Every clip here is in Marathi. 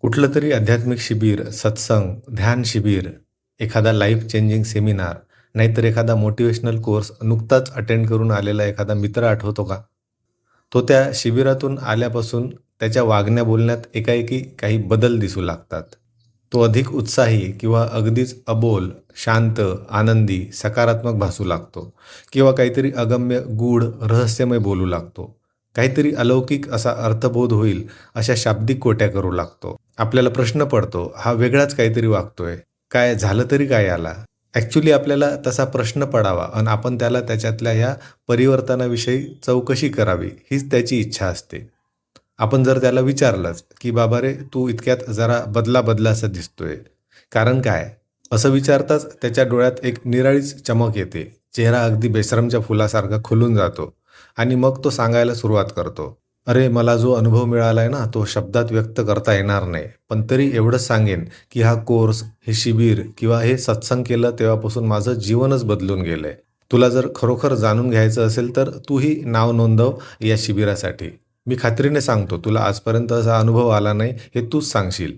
कुठलं तरी आध्यात्मिक शिबिर, सत्संग, ध्यान शिबिर, एखादा लाईफ चेंजिंग सेमिनार, नाहीतर एखादा मोटिव्हेशनल कोर्स नुकताच अटेंड करून आलेला एखादा मित्र आठवतो का? तो त्या शिबिरातून आल्यापासून त्याच्या वागण्या बोलण्यात एकाएकी काही बदल दिसू लागतात. तो अधिक उत्साही किंवा अगदीच अबोल, शांत, आनंदी, सकारात्मक भासू लागतो किंवा काहीतरी अगम्य, गूढ, रहस्यमय बोलू लागतो. काहीतरी अलौकिक असा अर्थबोध होईल अशा शाब्दिक कोट्या करू लागतो. आपल्याला प्रश्न पडतो, हा वेगळाच काहीतरी वागतोय. काय झालं तरी काय याला? ॲक्चुअली आपल्याला तसा प्रश्न पडावा आणि आपण त्याला त्याच्यातल्या ह्या परिवर्तनाविषयी चौकशी करावी, हीच त्याची इच्छा असते. आपण जर त्याला विचारलंच, की "बाबा रे, तू इतक्यात जरा बदलाबदलासा दिसतोय. कारण काय?" असं विचारताच त्याच्या डोळ्यात एक निराळीच चमक येते. चेहरा अगदी बेशरमच्या फुलासारखा खुलून जातो आणि मग तो सांगायला सुरुवात करतो. "अरे, मला जो अनुभव मिळालाय ना, तो शब्दात व्यक्त करता येणार नाही. पण तरी एवढंच सांगेन, की हा कोर्स, हे शिबिर किंवा हे सत्संग केलं तेव्हापासून माझं जीवनच बदलून गेलंय. तुला जर खरोखर जाणून घ्यायचं असेल तर तूही नाव नोंदव या शिबिरासाठी. मी खात्रीने सांगतो तुला आजपर्यंत असा अनुभव आला नाही हे तूच सांगशील."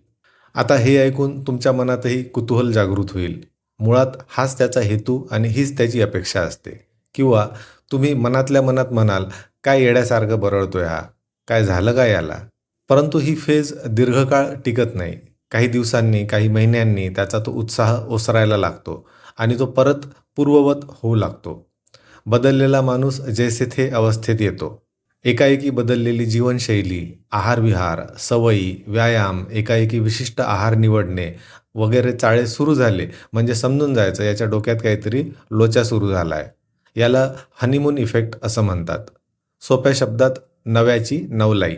आता हे ऐकून तुमच्या मनातही कुतूहल जागृत होईल. मुळात हाच त्याचा हेतू आणि हीच त्याची अपेक्षा असते. किंवा तुम्ही मनातल्या मनात म्हणाल, "काय येड्यासारखं बरळतोय हा? काय झालं काय याला?" परंतु ही फेज दीर्घकाळ टिकत नाही. काही दिवसांनी, काही महिन्यांनी त्याचा तो उत्साह ओसरायला लागतो आणि तो परत पूर्ववत होऊ लागतो. बदललेला माणूस जैसे थे अवस्थेत येतो. एकाएकी बदललेली जीवनशैली, आहारविहार, सवयी, व्यायाम, एकाएकी विशिष्ट आहार निवडणे वगैरे चाळे सुरू झाले म्हणजे समजून जायचं याच्या डोक्यात काहीतरी लोचा सुरू झाला आहे. याला हनीमून इफेक्ट असं म्हणतात. सोप्या शब्दात नव्याची नवलाई.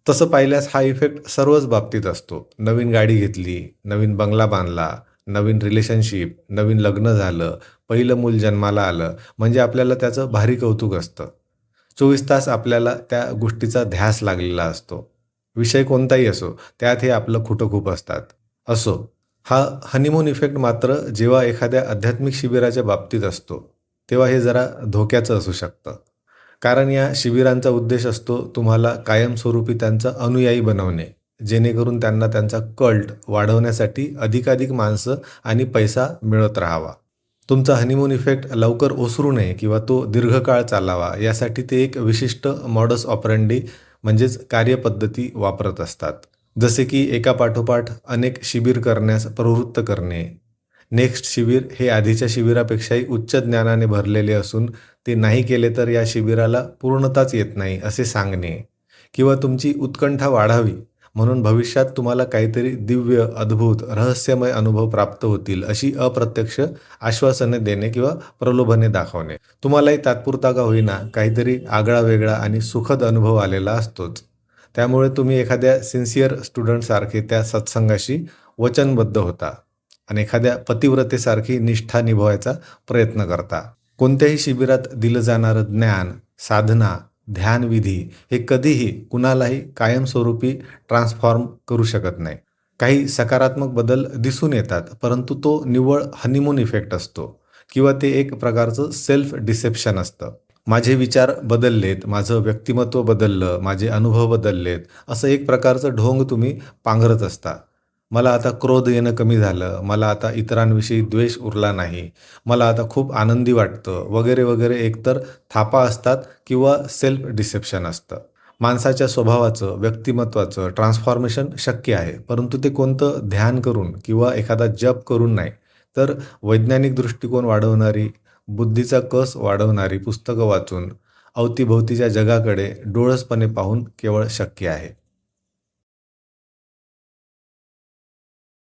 तसं पाहिल्यास हा इफेक्ट सर्वच बाबतीत असतो. नवीन गाडी घेतली, नवीन बंगला बांधला, नवीन रिलेशनशिप, नवीन लग्न झालं, पहिलं मूल जन्माला आलं म्हणजे आपल्याला त्याचं भारी कौतुक असतं. 24 तास आपल्याला त्या गोष्टीचा ध्यास लागलेला असतो. विषय कोणताही असो, त्यात हे आपलं खुटं खूप असतात. असो, हा हनीमून इफेक्ट मात्र जेव्हा एखाद्या आध्यात्मिक शिबिराच्या बाबतीत असतो, तेव्हा हे जरा धोक्याचं असू शकतं. कारण या शिबिरांचा उद्देश असतो तुम्हाला कायमस्वरूपी त्यांचा अनुयायी बनवणे, जेणेकरून त्यांना त्यांचा कल्ट वाढवण्यासाठी अधिकाधिक माणसं आणि पैसा मिळत राहावा. तुमचा हनीमून इफेक्ट लवकर ओसरू नये किंवा तो दीर्घकाळ चालावा यासाठी ते एक विशिष्ट मॉडस ऑपरंडी म्हणजेच कार्यपद्धती वापरत असतात. जसे की एकापाठोपाठ अनेक शिबिर करण्यास प्रवृत्त करणे. नेक्स्ट शिबिर हे आधीच्या शिबिरापेक्षाही उच्च ज्ञानाने भरलेले असून ते नाही केले तर या शिबिराला पूर्णताच येत नाही असे सांगणे किंवा तुमची उत्कंठा वाढावी म्हणून भविष्यात तुम्हाला काहीतरी दिव्य, अद्भुत, रहस्यमय अनुभव प्राप्त होतील अशी अप्रत्यक्ष आश्वासने देणे किंवा प्रलोभने दाखवणे. तुम्हालाही तात्पुरता का होईना काहीतरी आगळा-वेगळा आणि सुखद अनुभव आलेला असतोच. त्यामुळे तुम्ही एखाद्या सिन्सिअर स्टुडंटसारखे त्या सत्संगाशी वचनबद्ध होता आणि एखाद्या पतिव्रतेसारखी निष्ठा निभवायचा प्रयत्न करता. कोणत्याही शिबिरात दिलं जाणारं ज्ञान, साधना, ध्यानविधी हे कधीही कुणालाही कायमस्वरूपी ट्रान्सफॉर्म करू शकत नाही. काही सकारात्मक बदल दिसून येतात, परंतु तो निव्वळ हनीमून इफेक्ट असतो किंवा ते एक प्रकारचं सेल्फ डिसेप्शन असतं. माझे विचार बदललेत, माझं व्यक्तिमत्व बदललं, माझे अनुभव बदललेत, असं एक प्रकारचं ढोंग तुम्ही पांघरत असता. मला आता क्रोध येणं कमी झालं, मला आता इतरांविषयी द्वेष उरला नाही, मला आता खूप आनंदी वाटतं वगैरे वगैरे एकतर थापा असतात किंवा सेल्फ डिसेप्शन असतं. माणसाच्या स्वभावाचं, व्यक्तिमत्वाचं ट्रान्सफॉर्मेशन शक्य आहे, परंतु ते कोणतं ध्यान करून किंवा एखादा जप करून नाही, तर वैज्ञानिक दृष्टिकोन वाढवणारी, बुद्धीचा कस वाढवणारी पुस्तकं वाचून, अवतीभोवतीच्या जगाकडे डोळसपणे पाहून केवळ शक्य आहे.